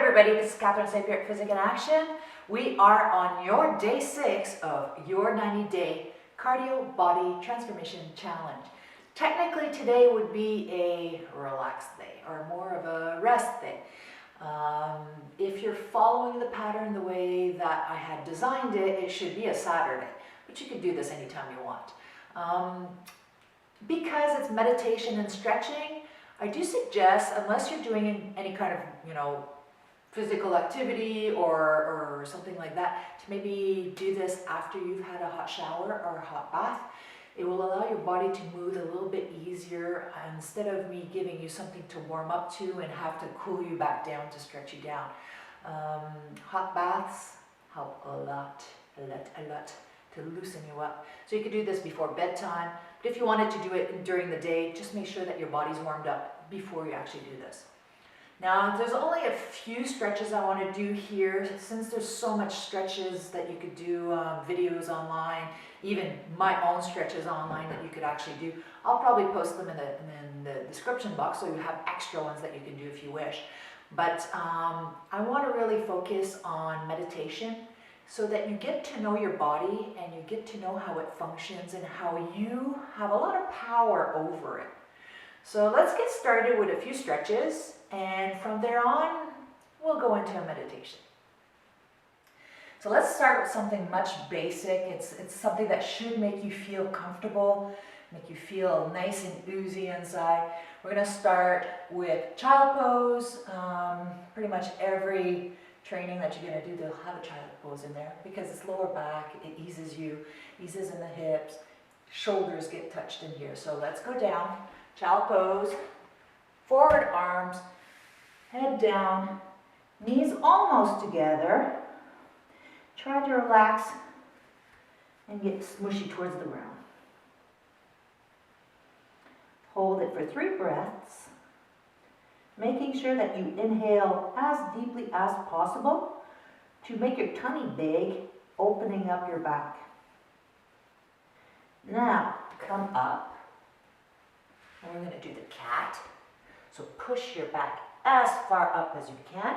everybody, this is Catherine St-Pierre at Physikinaction. We are on your day 6 of your 90-day cardio body transformation challenge. Technically today would be a relaxed day or more of a rest day. If you're following the pattern the way that I had designed it, it should be a Saturday, but you can do this anytime you want. Because it's meditation and stretching, I do suggest, unless you're doing any kind of, physical activity or something like that, to maybe do this after you've had a hot shower or a hot bath. It will allow your body to move a little bit easier instead of me giving you something to warm up to and have to cool you back down to stretch you down. Hot baths help a lot to loosen you up. So you could do this before bedtime, but if you wanted to do it during the day, just make sure that your body's warmed up before you actually do this. Now, there's only a few stretches I want to do here, since there's so much stretches that you could do, videos online, even my own stretches online that you could actually do. I'll probably post them in the description box, so you have extra ones that you can do if you wish. But I want to really focus on meditation so that you get to know your body and you get to know how it functions and how you have a lot of power over it. So let's get started with a few stretches, and from there on, we'll go into a meditation. So let's start with something much basic. It's something that should make you feel comfortable, make you feel nice and oozy inside. We're going to start with child pose. Pretty much every training that you're going to do, they'll have a child pose in there because it's lower back, it eases you, eases in the hips, shoulders get touched in here. So let's go down. Child pose, forward arms, head down, knees almost together. Try to relax and get smushy towards the ground. Hold it for 3 breaths, making sure that you inhale as deeply as possible to make your tummy big, opening up your back. Now, come up. And we're going to do the cat. So push your back as far up as you can.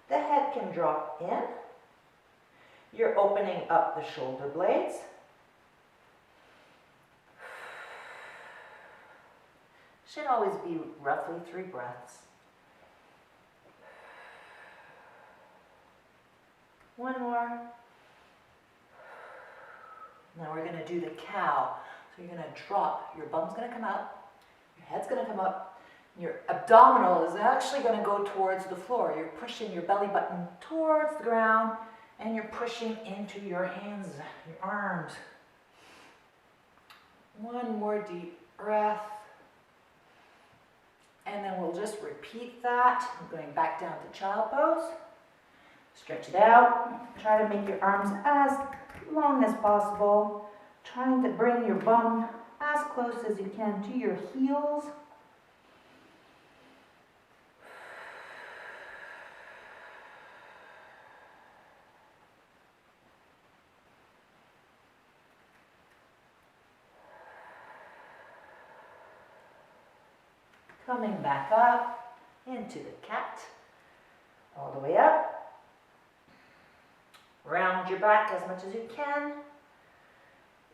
The head can drop in. You're opening up the shoulder blades. Should always be roughly 3 breaths. One more. Now we're going to do the cow. So you're going to drop, your bum's going to come out. Head's going to come up. Your abdominal is actually going to go towards the floor. You're pushing your belly button towards the ground and you're pushing into your hands, your arms. One more deep breath. And then we'll just repeat that. I'm going back down to child pose. Stretch it out. Try to make your arms as long as possible. Trying to bring your bum as close as you can to your heels. Coming back up into the cat, all the way up. Round your back as much as you can.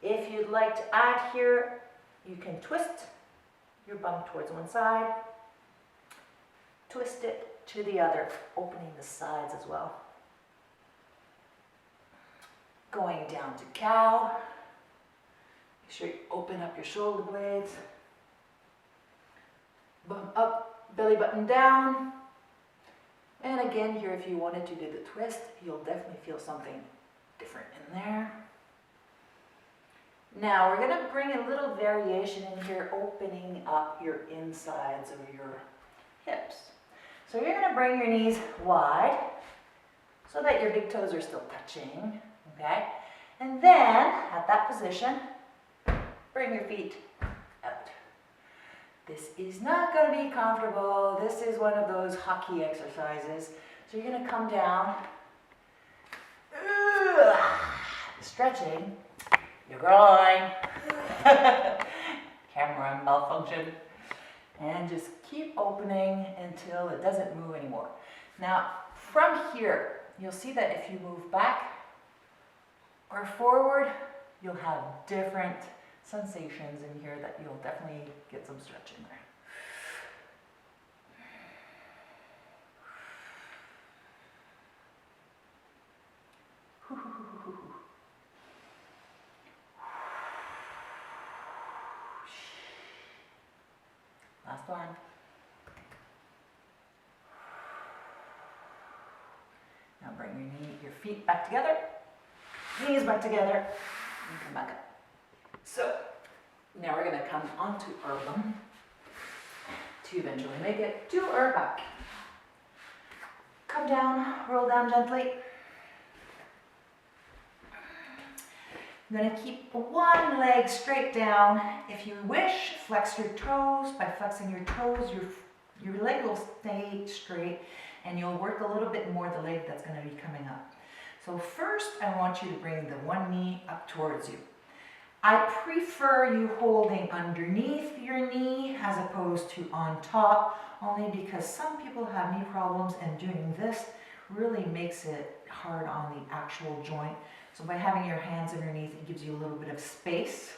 If you'd like to add here, you can twist your bum towards one side, twist it to the other, opening the sides as well. Going down to cow, make sure you open up your shoulder blades, bum up, belly button down, and again here if you wanted to do the twist, you'll definitely feel something different in there. Now we're going to bring a little variation in here, opening up your insides of your hips. So you're going to bring your knees wide so that your big toes are still touching, okay? And then at that position, bring your feet out. This is not going to be comfortable. This is one of those hockey exercises. So you're going to come down, stretching your groin, camera malfunction, and just keep opening until it doesn't move anymore. Now, from here, you'll see that if you move back or forward, you'll have different sensations in here that you'll definitely get some stretch in there. Last one. Now bring your feet back together, knees back together, and come back up. So now we're going to come onto our bum to eventually make it to our back. Come down, roll down gently. I'm going to keep one leg straight down. If you wish, flex your toes. By flexing your toes, your leg will stay straight and you'll work a little bit more the leg that's going to be coming up. So first, I want you to bring the one knee up towards you. I prefer you holding underneath your knee as opposed to on top, only because some people have knee problems and doing this really makes it hard on the actual joint. So by having your hands underneath, it gives you a little bit of space.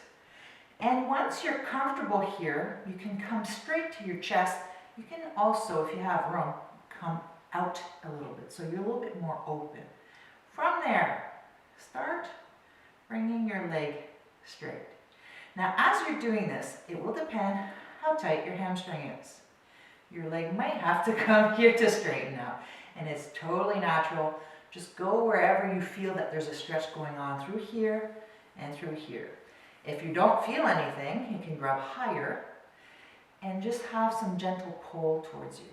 And once you're comfortable here, you can come straight to your chest. You can also, if you have room, come out a little bit, so you're a little bit more open. From there, start bringing your leg straight. Now, as you're doing this, it will depend how tight your hamstring is. Your leg might have to come here to straighten out, and it's totally natural. Just go wherever you feel that there's a stretch going on through here and through here. If you don't feel anything, you can grab higher and just have some gentle pull towards you.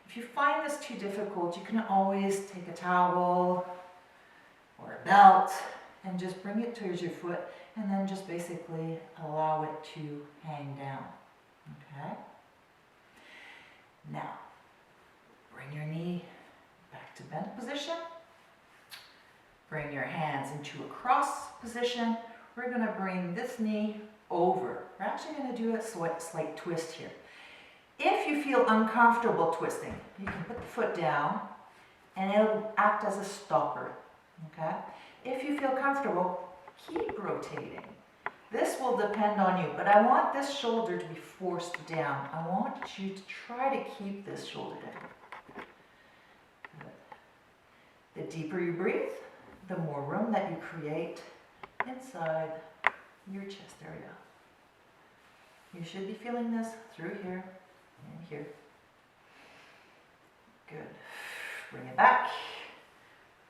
If you find this too difficult, you can always take a towel or a belt and just bring it towards your foot and then just basically allow it to hang down. Okay? Now, bring your knee back to bent position. Bring your hands into a cross position. We're going to bring this knee over. We're actually going to do a slight twist here. If you feel uncomfortable twisting, you can put the foot down and it'll act as a stopper. Okay? If you feel comfortable, keep rotating. This will depend on you, but I want this shoulder to be forced down. I want you to try to keep this shoulder down. Good. The deeper you breathe, the more room that you create inside your chest area. You should be feeling this through here and here. Good. Bring it back.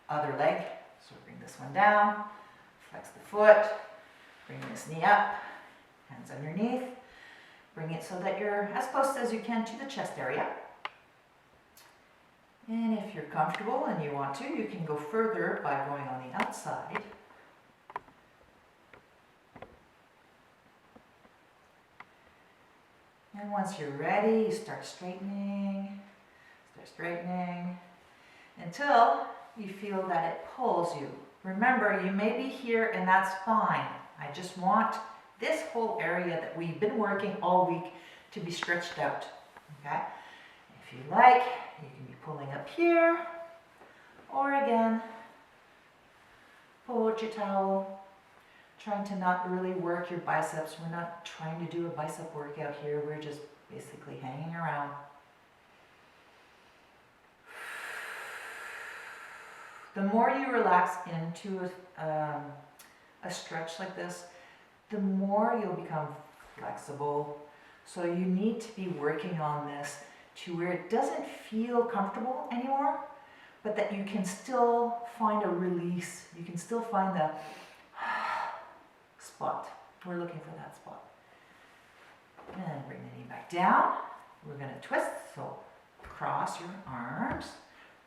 Other leg. So bring this one down. Flex the foot. Bring this knee up. Hands underneath. Bring it so that you're as close as you can to the chest area. And if you're comfortable and you want to, you can go further by going on the outside. And once you're ready, you start straightening until you feel that it pulls you. Remember, you may be here and that's fine. I just want this whole area that we've been working all week to be stretched out. Okay? If you like, you can be pulling up here, or again, pull out your towel. Trying to not really work your biceps. We're not trying to do a bicep workout here. We're just basically hanging around. The more you relax into a stretch like this, the more you'll become flexible. So you need to be working on this to where it doesn't feel comfortable anymore, but that you can still find a release. You can still find the spot. We're looking for that spot. And bring the knee back down. We're going to twist. So cross your arms.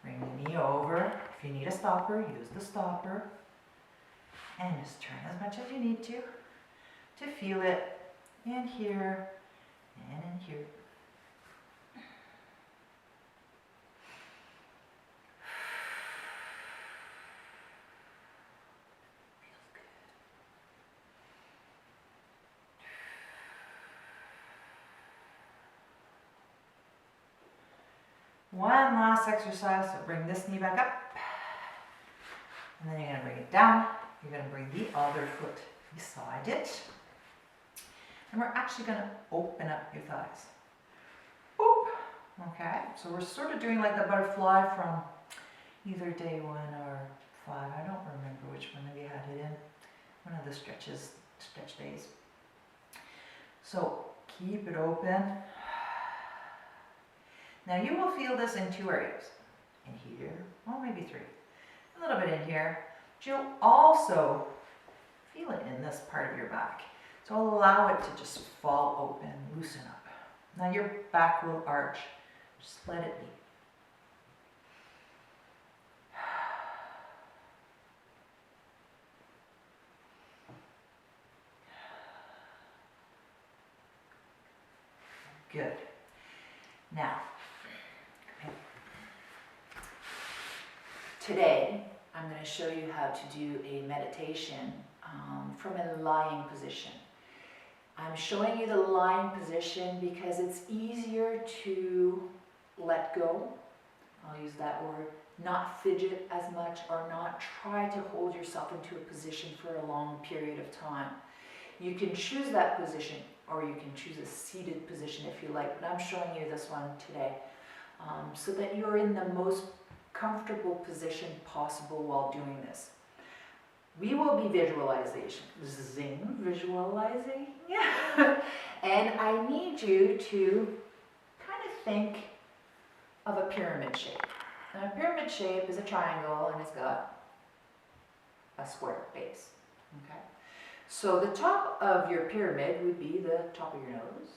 Bring the knee over. If you need a stopper, use the stopper. And just turn as much as you need to feel it in here and in here. One last exercise, so bring this knee back up. And then you're going to bring it down. You're going to bring the other foot beside it. And we're actually going to open up your thighs. Boop. Okay, so we're sort of doing like the butterfly from either day 1 or 5. I don't remember which one we had it in. One of the stretch days. So keep it open. Now you will feel this in 2 areas. In here, well maybe 3. A little bit in here. But you'll also feel it in this part of your back. So allow it to just fall open, loosen up. Now your back will arch. Just let it be. Good. Now, today I'm going to show you how to do a meditation from a lying position. I'm showing you the lying position because it's easier to let go. I'll use that word. Not fidget as much or not try to hold yourself into a position for a long period of time. You can choose that position or you can choose a seated position if you like, but I'm showing you this one today so that you're in the most comfortable position possible while doing this. We will be visualizing, yeah. And I need you to kind of think of a pyramid shape. Now a pyramid shape is a triangle and it's got a square base, okay? So the top of your pyramid would be the top of your nose,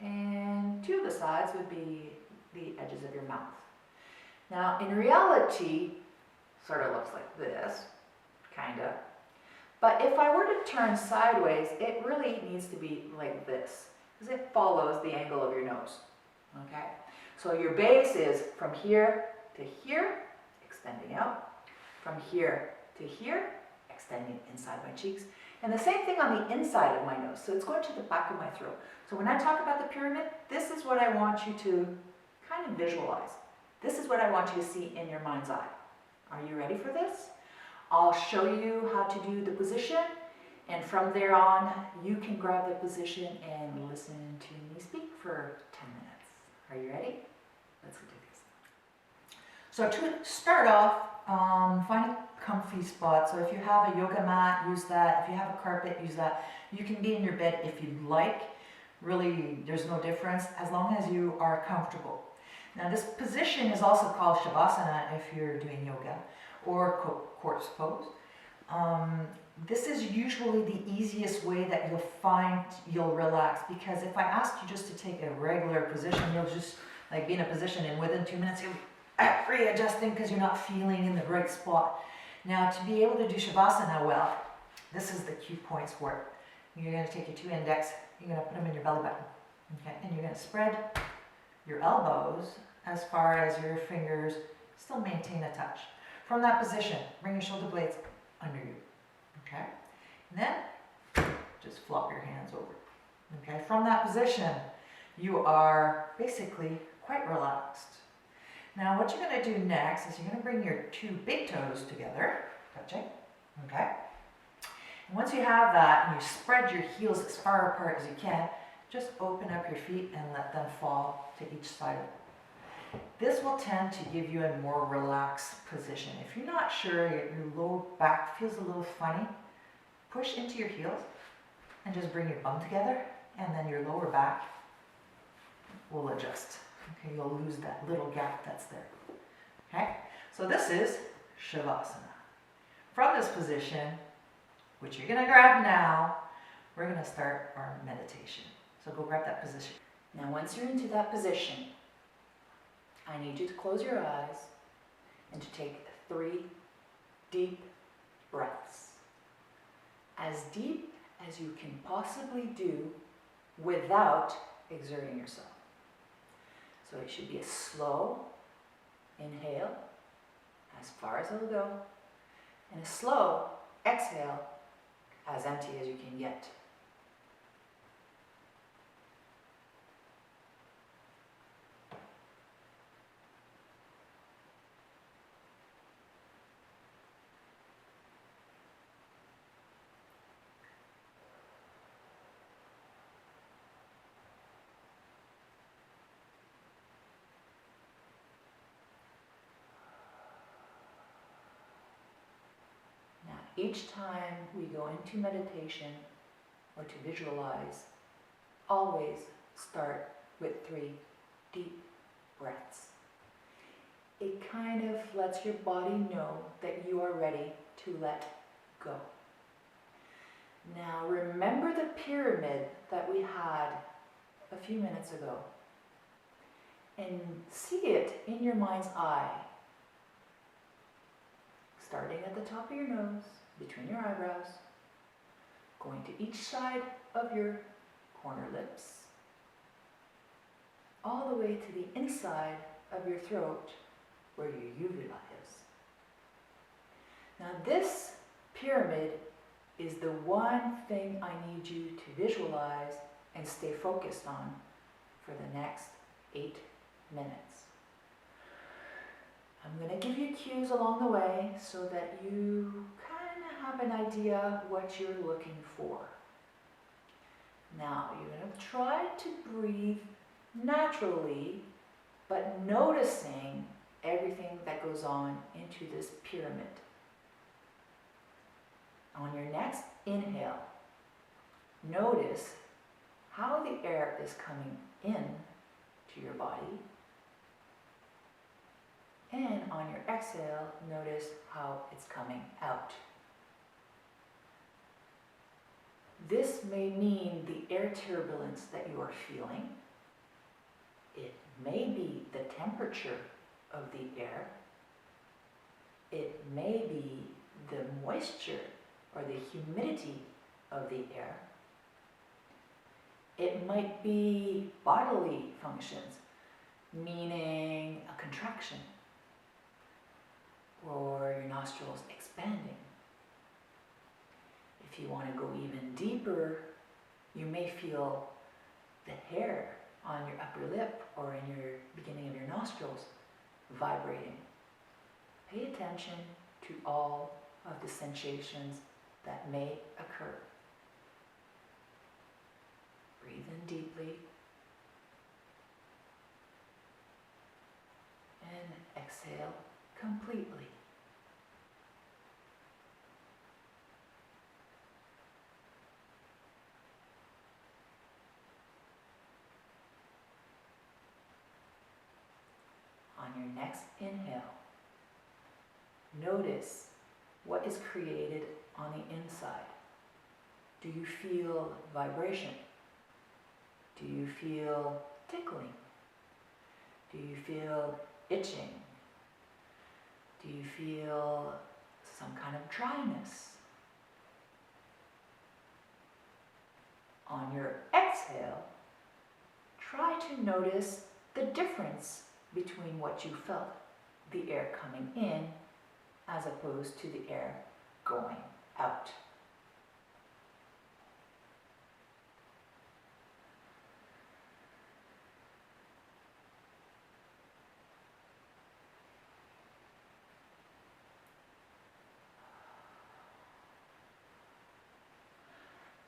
and 2 of the sides would be the edges of your mouth. Now in reality, sort of looks like this, kind of. But if I were to turn sideways, it really needs to be like this, because it follows the angle of your nose, okay? So your base is from here to here, extending out, from here to here, extending inside my cheeks, and the same thing on the inside of my nose, so it's going to the back of my throat. So when I talk about the pyramid, this is what I want you to kind of visualize. This is what I want you to see in your mind's eye. Are you ready for this? I'll show you how to do the position, and from there on, you can grab the position and listen to me speak for 10 minutes. Are you ready? Let's do this. So to start off, find a comfy spot. So if you have a yoga mat, use that. If you have a carpet, use that. You can be in your bed if you'd like. Really, there's no difference as long as you are comfortable. Now this position is also called Shavasana if you're doing yoga, or corpse pose. This is usually the easiest way that you'll find you'll relax, because if I asked you just to take a regular position, you'll just like be in a position and within 2 minutes you'll be readjusting because you're not feeling in the right spot. Now to be able to do Shavasana well, this is the key points for it. You're going to take your 2 index, you're going to put them in your belly button, okay? And you're going to spread your elbows as far as your fingers still maintain a touch. From that position, bring your shoulder blades under you, okay? And then just flop your hands over, okay? From that position, you are basically quite relaxed. Now what you're going to do next is you're going to bring your 2 big toes together, touching, okay? And once you have that and you spread your heels as far apart as you can, just open up your feet and let them fall to each side. This will tend to give you a more relaxed position. If you're not sure, your lower back feels a little funny, push into your heels and just bring your bum together, and then your lower back will adjust. Okay, you'll lose that little gap that's there. Okay, so this is Shavasana. From this position, which you're going to grab now, we're going to start our meditation. So go grab that position. Now once you're into that position, I need you to close your eyes and to take 3 deep breaths. As deep as you can possibly do without exerting yourself. So it should be a slow inhale, as far as it'll go, and a slow exhale, as empty as you can get. each time we go into meditation or to visualize, always start with 3 deep breaths. It kind of lets your body know that you are ready to let go. Now remember the pyramid that we had a few minutes ago, and see it in your mind's eye, starting at the top of your nose, between your eyebrows, going to each side of your corner lips, all the way to the inside of your throat where your uvula is. Now this pyramid is the one thing I need you to visualize and stay focused on for the next 8 minutes. I'm going to give you cues along the way so that you kind of have an idea what you're looking for. Now you're going to try to breathe naturally, but noticing everything that goes on into this pyramid. On your next inhale, notice how the air is coming in to your body. And on your exhale, notice how it's coming out. This may mean the air turbulence that you are feeling. It may be the temperature of the air. It may be the moisture or the humidity of the air. It might be bodily functions, meaning a contraction, or your nostrils expanding. If you want to go even deeper, you may feel the hair on your upper lip or in your beginning of your nostrils vibrating. Pay attention to all of the sensations that may occur. Breathe in deeply and exhale completely. On your next inhale, notice what is created on the inside. Do you feel vibration? Do you feel tickling? Do you feel itching? Do you feel some kind of dryness? On your exhale, try to notice the difference between what you felt, the air coming in as opposed to the air going out.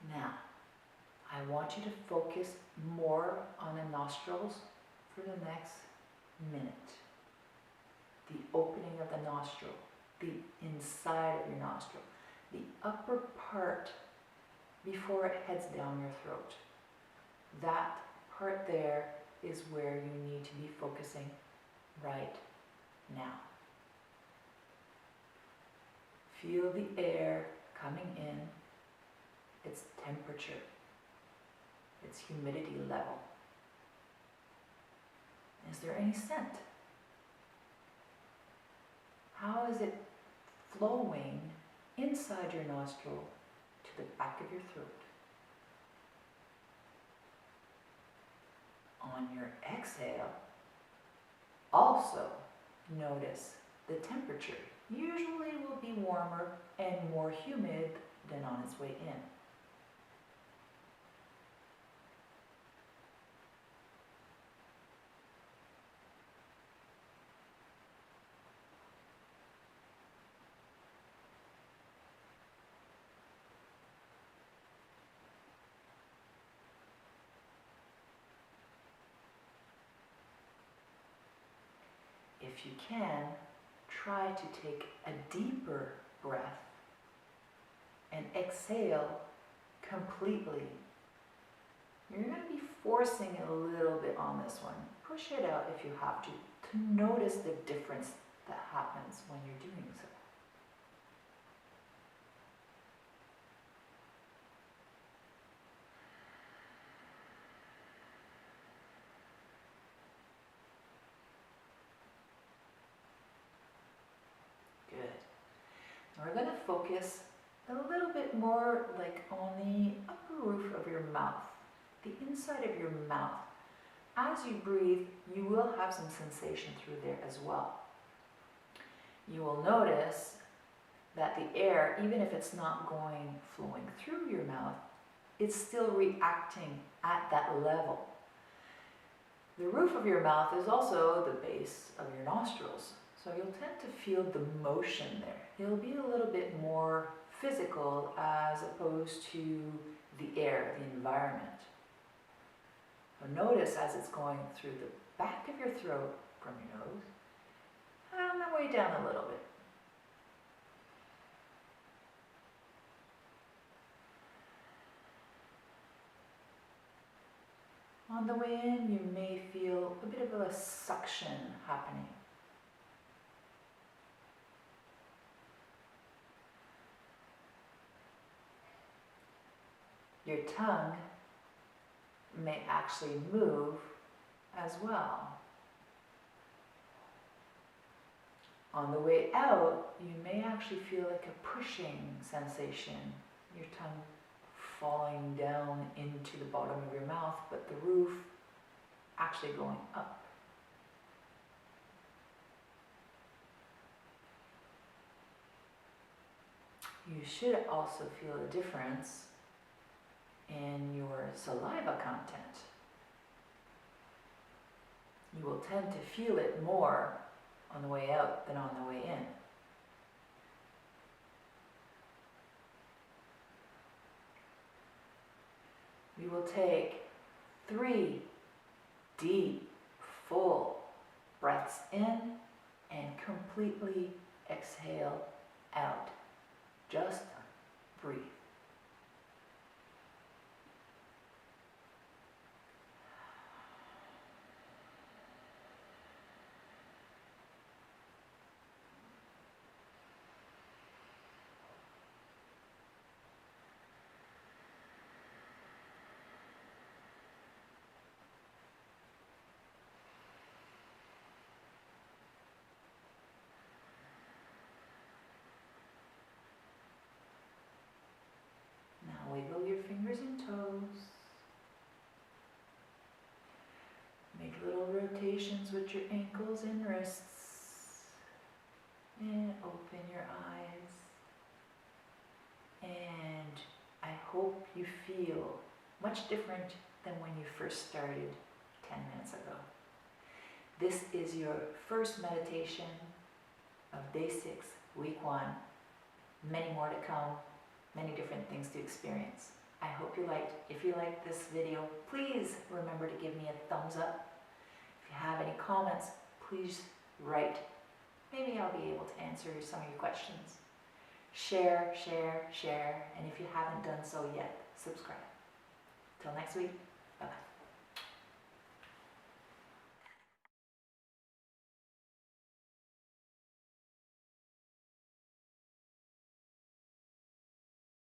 Now, I want you to focus more on the nostrils for the next minute. The opening of the nostril, the inside of your nostril, the upper part before it heads down your throat. That part there is where you need to be focusing right now. Feel the air coming in, its temperature, its humidity level. Is there any scent? How is it flowing inside your nostril to the back of your throat? On your exhale, also notice the temperature. Usually will be warmer and more humid than on its way in. If you can, try to take a deeper breath and exhale completely. You're going to be forcing a little bit on this one. Push it out if you have to notice the difference that happens when you're doing so. Good. We're going to focus a little bit more like on the upper roof of your mouth, the inside of your mouth. As you breathe, you will have some sensation through there as well. You will notice that the air, even if it's not flowing through your mouth, it's still reacting at that level. The roof of your mouth is also the base of your nostrils, so you'll tend to feel the motion there. It'll be a little bit more physical as opposed to the air, the environment. But notice as it's going through the back of your throat from your nose, and then way down a little bit. On the way in, you may feel a bit of a suction happening. Your tongue may actually move as well. On the way out, you may actually feel like a pushing sensation, your tongue falling down into the bottom of your mouth, but the roof actually going up. You should also feel a difference in your saliva content. You will tend to feel it more on the way out than on the way in. We will take 3 deep, full breaths in and completely exhale out. Just breathe. Wiggle your fingers and toes. Make little rotations with your ankles and wrists. And open your eyes. And I hope you feel much different than when you first started 10 minutes ago. This is your first meditation of day 6, week 1. Many more to come. Many different things to experience. I hope you liked. If you liked this video, please remember to give me a thumbs up. If you have any comments, please write. Maybe I'll be able to answer some of your questions. Share, share, share, and if you haven't done so yet, subscribe. Till next week, bye-bye.